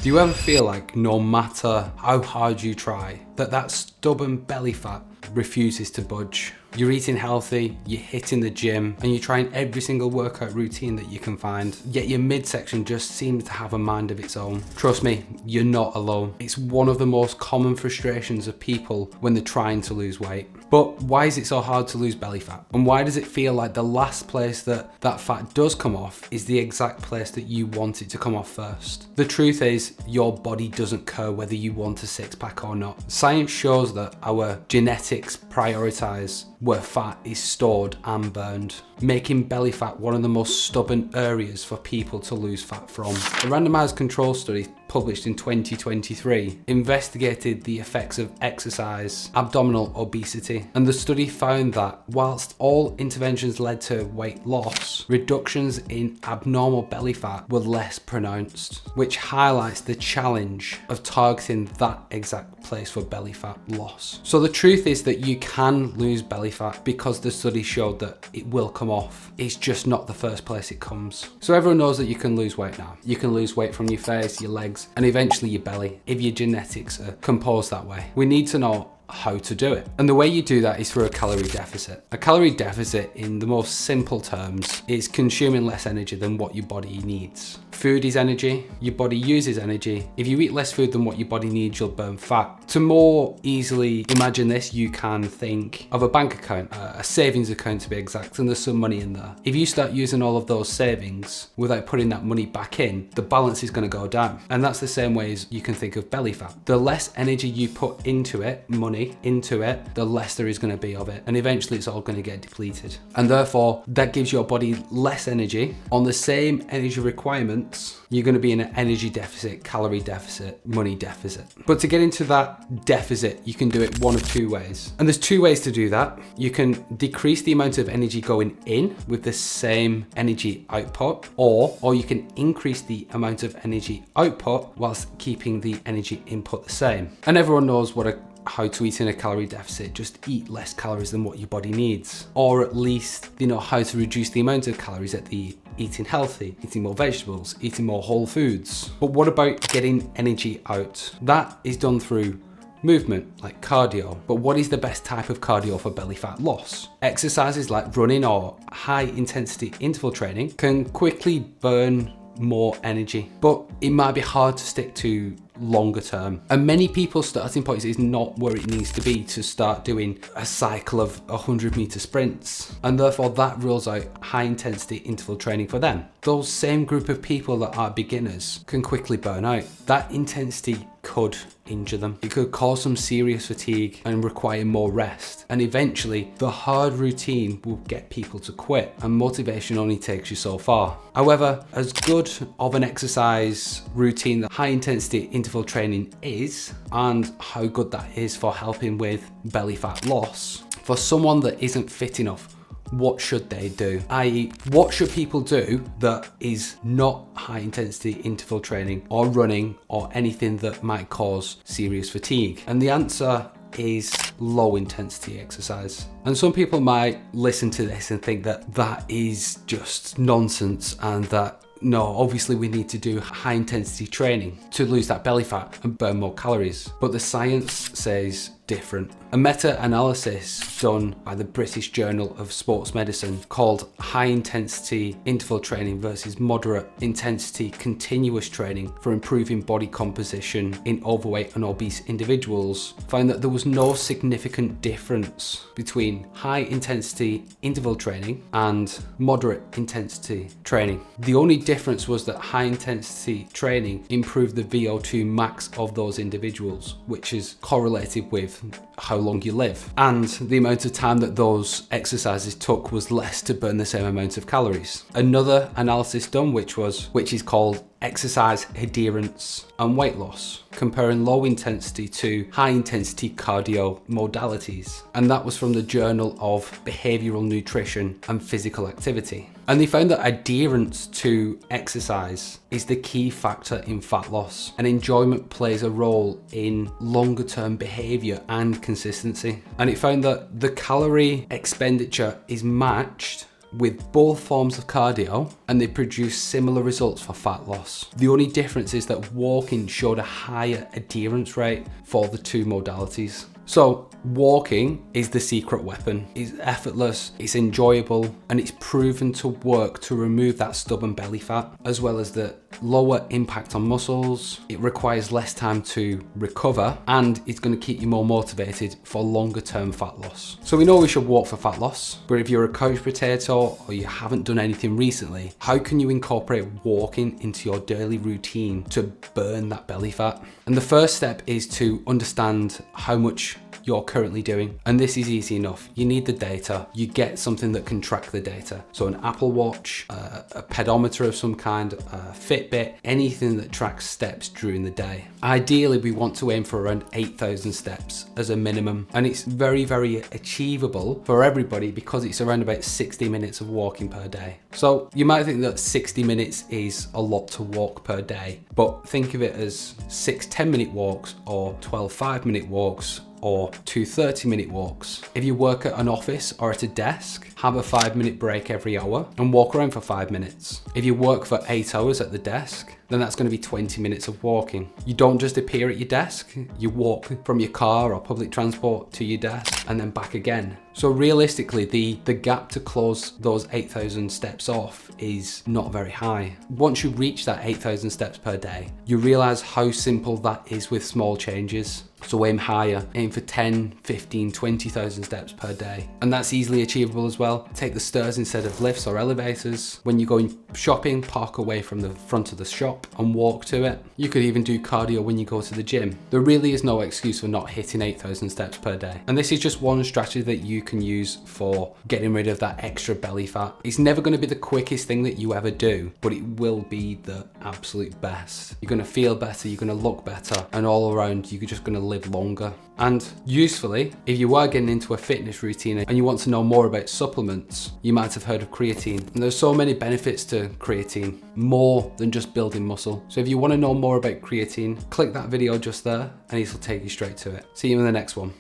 Do you ever feel like no matter how hard you try, that stubborn belly fat refuses to budge? You're eating healthy, you're hitting the gym, and you're trying every single workout routine that you can find, yet your midsection just seems to have a mind of its own. Trust me, you're not alone. It's one of the most common frustrations of people when they're trying to lose weight. But why is it so hard to lose belly fat? And why does it feel like the last place that fat does come off is the exact place that you want it to come off first? The truth is, your body doesn't care whether you want a six pack or not. Science shows that our genetics prioritize where fat is stored and burned, making belly fat one of the most stubborn areas for people to lose fat from. A randomized control study published in 2023 investigated the effects of exercise, abdominal obesity, and the study found that whilst all interventions led to weight loss, reductions in abnormal belly fat were less pronounced, which highlights the challenge of targeting that exact place for belly fat loss. So the truth is that you can lose belly fat because the study showed that it will come off. It's just not the first place it comes. So everyone knows that you can lose weight now. You can lose weight from your face, your legs, and eventually your belly if your genetics are composed that way. We need to know how to do it. And the way you do that is through a calorie deficit. A calorie deficit, in the most simple terms, is consuming less energy than what your body needs. Food is energy, your body uses energy. If you eat less food than what your body needs, you'll burn fat. To more easily imagine this, you can think of a bank account, a savings account to be exact, and there's some money in there. If you start using all of those savings without putting that money back in, the balance is going to go down. And that's the same way as you can think of belly fat. The less energy you put into it, money into it, the less there is going to be of it, and eventually it's all going to get depleted. And therefore that gives your body less energy. On the same energy requirements, you're going to be in an energy deficit, calorie deficit, money deficit. But to get into that deficit, you can do it one of two ways. And there's two ways to do that. You can decrease the amount of energy going in with the same energy output, or you can increase the amount of energy output whilst keeping the energy input the same. And everyone knows how to eat in a calorie deficit. Just eat less calories than what your body needs, or at least you know how to reduce the amount of calories at the eating healthy, eating more vegetables, eating more whole foods. But what about getting energy out? That is done through movement, like cardio. But what is the best type of cardio for belly fat loss? Exercises like running or high intensity interval training can quickly burn more energy, but it might be hard to stick to longer term. And many people's starting point is not where it needs to be to start doing a cycle of 100-meter sprints, and therefore that rules out high intensity interval training for them. Those same group of people that are beginners can quickly burn out. That intensity could injure them. It could cause some serious fatigue and require more rest. And eventually the hard routine will get people to quit, and motivation only takes you so far. However, as good of an exercise routine that high intensity interval training is, and how good that is for helping with belly fat loss, for someone that isn't fit enough, what should they do? I.e., what should people do that is not high intensity interval training or running or anything that might cause serious fatigue? And the answer is low intensity exercise. And some people might listen to this and think that that is just nonsense, and that no, obviously we need to do high intensity training to lose that belly fat and burn more calories. But the science says different. A meta-analysis done by the British Journal of Sports Medicine called High Intensity Interval Training versus Moderate Intensity Continuous Training for Improving Body Composition in Overweight and Obese Individuals found that there was no significant difference between high intensity interval training and moderate intensity training. The only difference was that high intensity training improved the VO2 max of those individuals, which is correlated with how long you live, and the amount of time that those exercises took was less to burn the same amount of calories. Another analysis done, which is called exercise adherence and weight loss, comparing low intensity to high intensity cardio modalities, and that was from the Journal of Behavioral Nutrition and Physical Activity. And they found that adherence to exercise is the key factor in fat loss, and enjoyment plays a role in longer term behavior and consistency. And it found that the calorie expenditure is matched with both forms of cardio, and they produce similar results for fat loss. The only difference is that walking showed a higher adherence rate for the two modalities. So walking is the secret weapon. It's effortless, it's enjoyable, and it's proven to work to remove that stubborn belly fat, as well as the lower impact on muscles. It requires less time to recover, and it's going to keep you more motivated for longer term fat loss. So we know we should walk for fat loss, but if you're a couch potato or you haven't done anything recently, how can you incorporate walking into your daily routine to burn that belly fat? And the first step is to understand how much you're currently doing. And this is easy enough. You need the data. You get something that can track the data. So an Apple Watch, a pedometer of some kind, a Fitbit, anything that tracks steps during the day. Ideally, we want to aim for around 8,000 steps as a minimum. And it's very, very achievable for everybody because it's around about 60 minutes of walking per day. So you might think that 60 minutes is a lot to walk per day, but think of it as 6 10-minute walks or 12 5-minute walks or 2 30-minute walks. If you work at an office or at a desk, have a 5-minute break every hour and walk around for 5 minutes. If you work for 8 hours at the desk, then that's going to be 20 minutes of walking. You don't just appear at your desk, you walk from your car or public transport to your desk and then back again. So realistically, the gap to close those 8,000 steps off is not very high. Once you reach that 8,000 steps per day, you realize how simple that is with small changes. So aim higher, aim for 10, 15, 20,000 steps per day. And that's easily achievable as well. Take the stairs instead of lifts or elevators. When you're going shopping, park away from the front of the shop and walk to it. You could even do cardio when you go to the gym. There really is no excuse for not hitting 8,000 steps per day. And this is just one strategy that you can use for getting rid of that extra belly fat. It's never going to be the quickest thing that you ever do, but it will be the absolute best. You're going to feel better, you're going to look better, and all around you're just going to live longer. And usefully, if you are getting into a fitness routine and you want to know more about supplements, you might have heard of creatine. And there's so many benefits to creatine, more than just building muscle. So if you want to know more about creatine, click that video just there and it'll take you straight to it. See you in the next one.